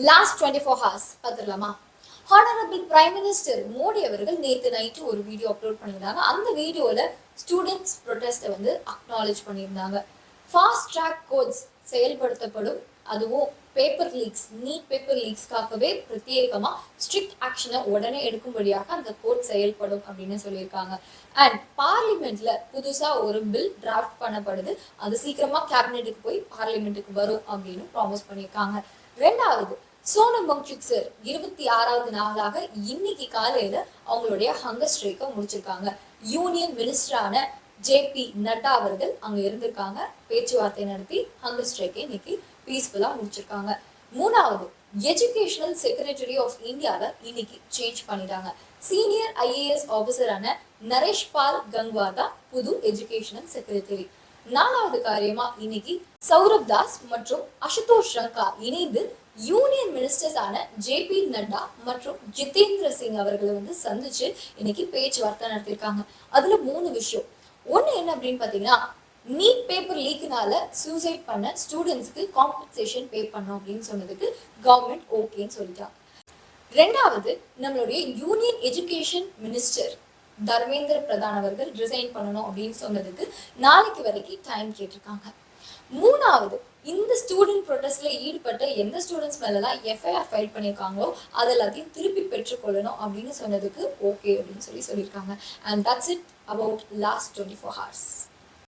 Last 24 hours பார்த்துடலாமா? Honourable prime minister Modi அவர்கள் நேற்று நைட்டு ஒரு வீடியோ அப்லோட் பண்ணியிருந்தாங்க. அந்த வீடியோவில் ஸ்டூடெண்ட்ஸ் ப்ரொடெஸ்ட்டை வந்து அக்னாலேஜ் பண்ணியிருந்தாங்க. ஃபாஸ்ட் ட்ராக் கோட்ஸ் செயல்படுத்தப்படும், அதுவும் பேப்பர் லீக்ஸ், நீட் பேப்பர் லீக்ஸ்க்காகவே பிரத்யேகமாக ஸ்ட்ரிக்ட் ஆக்ஷனை உடனே எடுக்கும்படியாக அந்த கோட் செயல்படும் அப்படின்னு சொல்லியிருக்காங்க. அண்ட் பார்லிமெண்ட்ல புதுசாக ஒரு பில் டிராஃப்ட் பண்ணப்படுது, அது சீக்கிரமாக கேபினெட்டுக்கு போய் பார்லிமெண்ட்டுக்கு வரும் அப்படின்னு ப்ராமிஸ் பண்ணியிருக்காங்க. ரெண்டாவது, சோனம் வாங்சுக் சார் 26வது நாளாக இன்னைக்கு காலையில அவங்களுடைய ஹங்கர் ஸ்ட்ரைக்கை முடிச்சிருக்காங்க. யூனியன் மினிஸ்டரான ஜேபி நட்டா அவர்கள் அங்க இருந்திருக்காங்க, பேச்சுவார்த்தை நடத்தி ஹங்கர் ஸ்ட்ரைக்கை இன்னைக்கு பீஸ்ஃபுல்லா முடிச்சிருக்காங்க. மூணாவது, எஜுகேஷனல் செக்ரட்டரி ஆஃப் இந்தியாவை இன்னைக்கு சேஞ்ச் பண்ணிட்டாங்க. சீனியர் ஐஏஎஸ் ஆஃபீஸரான நரேஷ் பால் கங்வார் தான் புது எஜுகேஷனல் செக்ரட்டரி. நாலாவது காரியமா இன்னைக்கு சௌரப் தாஸ் மற்றும் அசுதோஷ் ரங்கா இணைந்து யூனியன் மினிஸ்டர்ஸான ஜேபி நட்டா மற்றும் ஜிதேந்திர சிங் அவர்களை வந்து சந்திச்சு இன்னைக்கு பேச்சுவார்த்தை நடத்திருக்காங்க. அதுல 3 விஷயம். ஒண்ணு என்ன அப்படின்னு பாத்தீங்கன்னா, நீட் பேப்பர் லீக்னால சூசைட் பண்ண ஸ்டூடெண்ட்ஸ்க்கு காம்பன்சேஷன் பே பண்ணோம் அப்படின்னு சொன்னதுக்கு கவர்மெண்ட் ஓகேன்னு சொல்லிட்டாங்க. ரெண்டாவது, நம்மளுடைய union education minister Dharmendra Pradhan அவர்கள் ரிசைன் பண்ணணும் அப்படின்னு சொன்னதுக்கு நாளைக்கு வரைக்கும் டைம் கேட்டிருக்காங்க. மூணாவது, இந்த ஸ்டூடெண்ட் ப்ரொடெஸ்ட்ல ஈடுபட்ட எந்த ஸ்டூடெண்ட்ஸ் மேலாம் எஃப்ஐஆர் ஃபைல் பண்ணியிருக்காங்களோ அது எல்லாத்தையும் திருப்பி பெற்றுக்கொள்ளணும் அப்படின்னு சொன்னதுக்கு ஓகே அப்படின்னு சொல்லியிருக்காங்க. And that's it about last 24 hours.